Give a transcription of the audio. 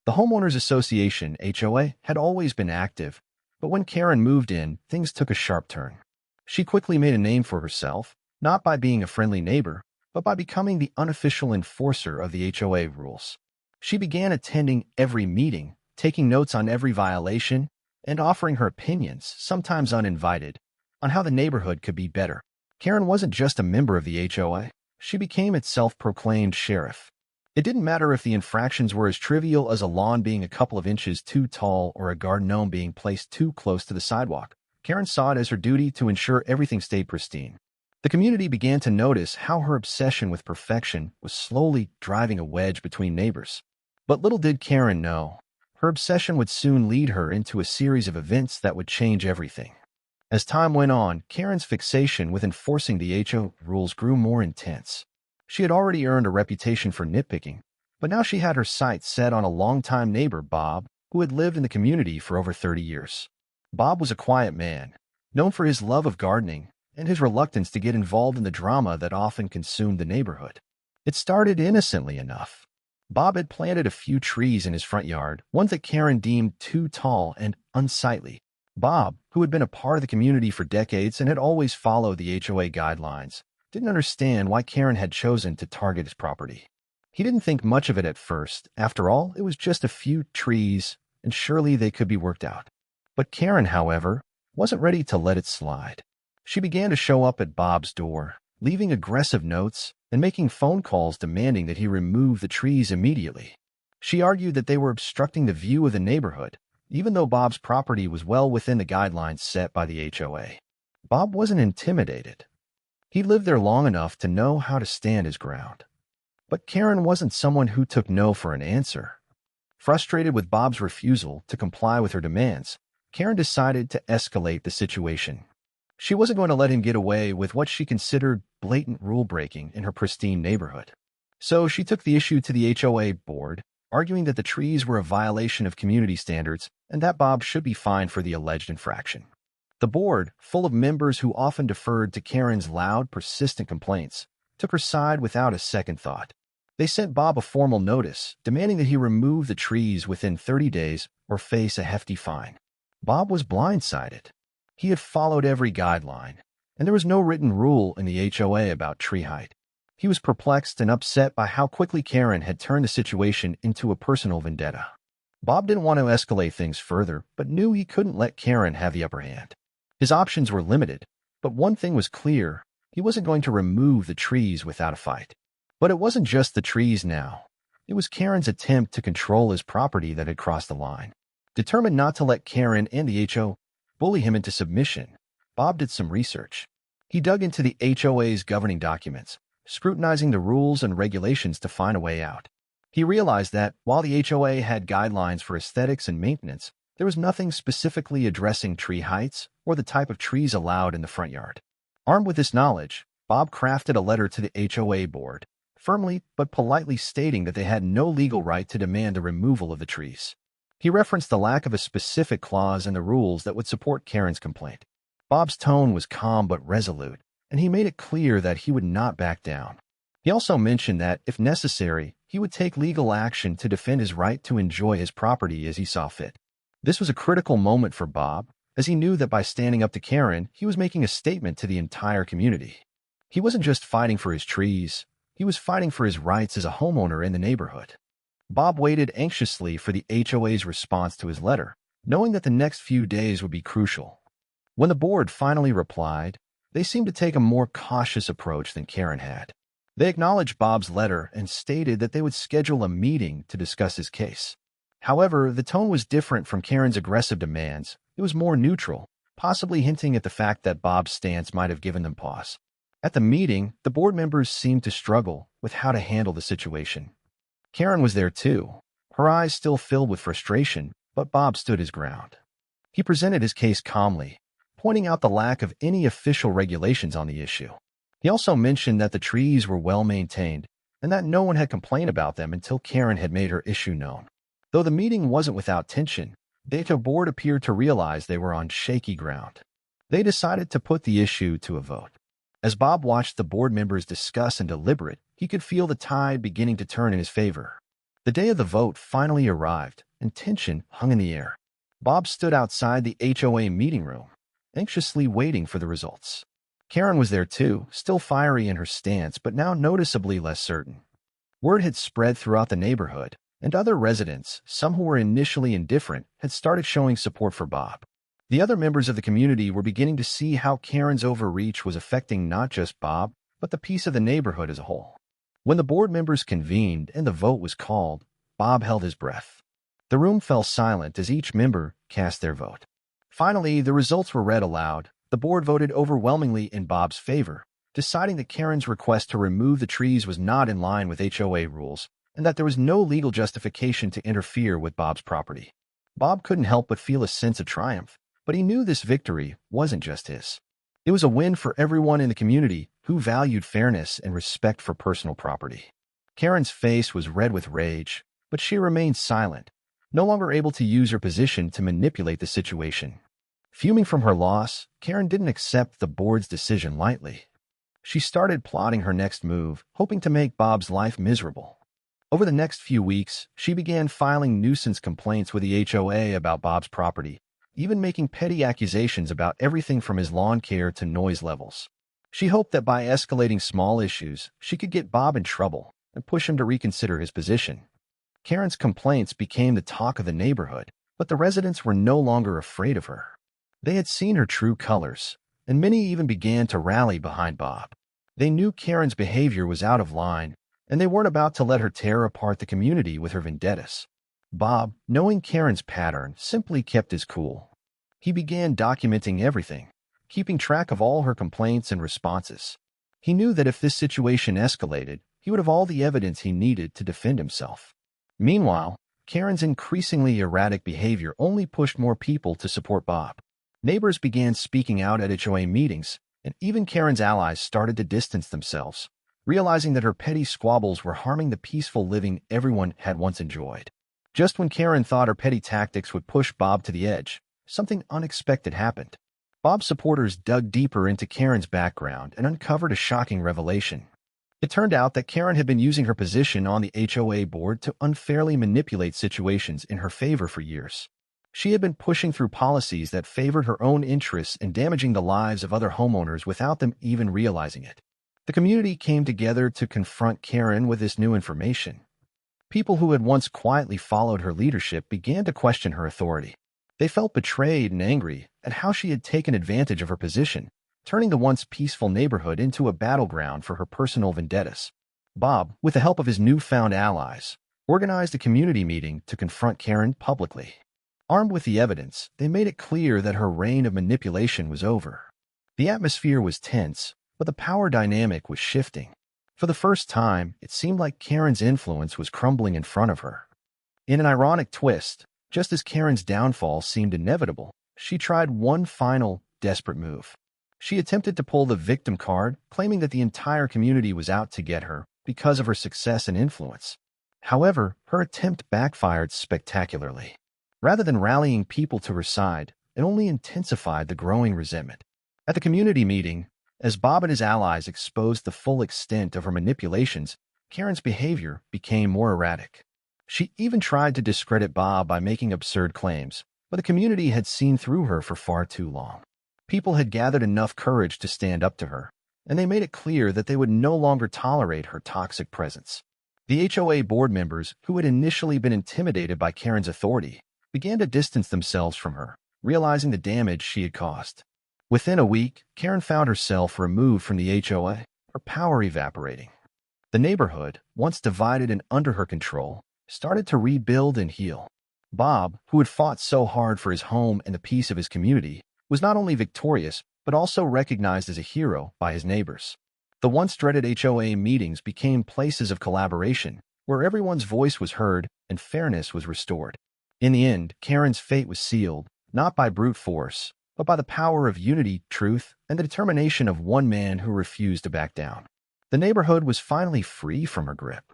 The Homeowners Association, HOA, had always been active, but when Karen moved in, things took a sharp turn. She quickly made a name for herself, not by being a friendly neighbor, but by becoming the unofficial enforcer of the HOA rules. She began attending every meeting, taking notes on every violation, and offering her opinions, sometimes uninvited, on how the neighborhood could be better. Karen wasn't just a member of the HOA, she became its self-proclaimed sheriff. It didn't matter if the infractions were as trivial as a lawn being a couple of inches too tall or a garden gnome being placed too close to the sidewalk. Karen saw it as her duty to ensure everything stayed pristine. The community began to notice how her obsession with perfection was slowly driving a wedge between neighbors. But little did Karen know, her obsession would soon lead her into a series of events that would change everything. As time went on, Karen's fixation with enforcing the HOA rules grew more intense. She had already earned a reputation for nitpicking, but now she had her sights set on a longtime neighbor, Bob, who had lived in the community for over 30 years. Bob was a quiet man, known for his love of gardening and his reluctance to get involved in the drama that often consumed the neighborhood. It started innocently enough. Bob had planted a few trees in his front yard, ones that Karen deemed too tall and unsightly. Bob, who had been a part of the community for decades and had always followed the HOA guidelines, didn't understand why Karen had chosen to target his property. He didn't think much of it at first. After all, it was just a few trees, and surely they could be worked out. But Karen, however, wasn't ready to let it slide. She began to show up at Bob's door, leaving aggressive notes and making phone calls demanding that he remove the trees immediately. She argued that they were obstructing the view of the neighborhood, even though Bob's property was well within the guidelines set by the HOA. Bob wasn't intimidated. He lived there long enough to know how to stand his ground. But Karen wasn't someone who took no for an answer. Frustrated with Bob's refusal to comply with her demands, Karen decided to escalate the situation. She wasn't going to let him get away with what she considered blatant rule-breaking in her pristine neighborhood. So she took the issue to the HOA board, arguing that the trees were a violation of community standards and that Bob should be fined for the alleged infraction. The board, full of members who often deferred to Karen's loud, persistent complaints, took her side without a second thought. They sent Bob a formal notice, demanding that he remove the trees within 30 days or face a hefty fine. Bob was blindsided. He had followed every guideline, and there was no written rule in the HOA about tree height. He was perplexed and upset by how quickly Karen had turned the situation into a personal vendetta. Bob didn't want to escalate things further, but knew he couldn't let Karen have the upper hand. His options were limited, but one thing was clear: he wasn't going to remove the trees without a fight. But it wasn't just the trees now. It was Karen's attempt to control his property that had crossed the line. Determined not to let Karen and the HOA bully him into submission, Bob did some research. He dug into the HOA's governing documents, scrutinizing the rules and regulations to find a way out. He realized that, while the HOA had guidelines for aesthetics and maintenance, there was nothing specifically addressing tree heights or the type of trees allowed in the front yard. Armed with this knowledge, Bob crafted a letter to the HOA board, firmly but politely stating that they had no legal right to demand the removal of the trees. He referenced the lack of a specific clause in the rules that would support Karen's complaint. Bob's tone was calm but resolute, and he made it clear that he would not back down. He also mentioned that, if necessary, he would take legal action to defend his right to enjoy his property as he saw fit. This was a critical moment for Bob, as he knew that by standing up to Karen, he was making a statement to the entire community. He wasn't just fighting for his trees, he was fighting for his rights as a homeowner in the neighborhood. Bob waited anxiously for the HOA's response to his letter, knowing that the next few days would be crucial. When the board finally replied, they seemed to take a more cautious approach than Karen had. They acknowledged Bob's letter and stated that they would schedule a meeting to discuss his case. However, the tone was different from Karen's aggressive demands. It was more neutral, possibly hinting at the fact that Bob's stance might have given them pause. At the meeting, the board members seemed to struggle with how to handle the situation. Karen was there too, her eyes still filled with frustration, but Bob stood his ground. He presented his case calmly, pointing out the lack of any official regulations on the issue. He also mentioned that the trees were well maintained and that no one had complained about them until Karen had made her issue known. Though the meeting wasn't without tension, the HOA board appeared to realize they were on shaky ground. They decided to put the issue to a vote. As Bob watched the board members discuss and deliberate, he could feel the tide beginning to turn in his favor. The day of the vote finally arrived, and tension hung in the air. Bob stood outside the HOA meeting room, anxiously waiting for the results. Karen was there too, still fiery in her stance, but now noticeably less certain. Word had spread throughout the neighborhood, and other residents, some who were initially indifferent, had started showing support for Bob. The other members of the community were beginning to see how Karen's overreach was affecting not just Bob, but the peace of the neighborhood as a whole. When the board members convened and the vote was called, Bob held his breath. The room fell silent as each member cast their vote. Finally, the results were read aloud. The board voted overwhelmingly in Bob's favor, deciding that Karen's request to remove the trees was not in line with HOA rules and that there was no legal justification to interfere with Bob's property. Bob couldn't help but feel a sense of triumph, but he knew this victory wasn't just his. It was a win for everyone in the community who valued fairness and respect for personal property. Karen's face was red with rage, but she remained silent, no longer able to use her position to manipulate the situation. Fuming from her loss, Karen didn't accept the board's decision lightly. She started plotting her next move, hoping to make Bob's life miserable. Over the next few weeks, she began filing nuisance complaints with the HOA about Bob's property, even making petty accusations about everything from his lawn care to noise levels. She hoped that by escalating small issues, she could get Bob in trouble and push him to reconsider his position. Karen's complaints became the talk of the neighborhood, but the residents were no longer afraid of her. They had seen her true colors, and many even began to rally behind Bob. They knew Karen's behavior was out of line, and they weren't about to let her tear apart the community with her vendettas. Bob, knowing Karen's pattern, simply kept his cool. He began documenting everything, keeping track of all her complaints and responses. He knew that if this situation escalated, he would have all the evidence he needed to defend himself. Meanwhile, Karen's increasingly erratic behavior only pushed more people to support Bob. Neighbors began speaking out at HOA meetings, and even Karen's allies started to distance themselves, realizing that her petty squabbles were harming the peaceful living everyone had once enjoyed. Just when Karen thought her petty tactics would push Bob to the edge, something unexpected happened. Bob's supporters dug deeper into Karen's background and uncovered a shocking revelation. It turned out that Karen had been using her position on the HOA board to unfairly manipulate situations in her favor for years. She had been pushing through policies that favored her own interests and damaging the lives of other homeowners without them even realizing it. The community came together to confront Karen with this new information. People who had once quietly followed her leadership began to question her authority. They felt betrayed and angry at how she had taken advantage of her position, turning the once peaceful neighborhood into a battleground for her personal vendettas. Bob, with the help of his newfound allies, organized a community meeting to confront Karen publicly. Armed with the evidence, they made it clear that her reign of manipulation was over. The atmosphere was tense, but the power dynamic was shifting. For the first time, it seemed like Karen's influence was crumbling in front of her. In an ironic twist, just as Karen's downfall seemed inevitable, she tried one final, desperate move. She attempted to pull the victim card, claiming that the entire community was out to get her because of her success and influence. However, her attempt backfired spectacularly. Rather than rallying people to her side, it only intensified the growing resentment. At the community meeting, as Bob and his allies exposed the full extent of her manipulations, Karen's behavior became more erratic. She even tried to discredit Bob by making absurd claims, but the community had seen through her for far too long. People had gathered enough courage to stand up to her, and they made it clear that they would no longer tolerate her toxic presence. The HOA board members, who had initially been intimidated by Karen's authority, began to distance themselves from her, realizing the damage she had caused. Within a week, Karen found herself removed from the HOA, her power evaporating. The neighborhood, once divided and under her control, started to rebuild and heal. Bob, who had fought so hard for his home and the peace of his community, was not only victorious, but also recognized as a hero by his neighbors. The once dreaded HOA meetings became places of collaboration, where everyone's voice was heard and fairness was restored. In the end, Karen's fate was sealed, not by brute force, but by the power of unity, truth, and the determination of one man who refused to back down. The neighborhood was finally free from her grip.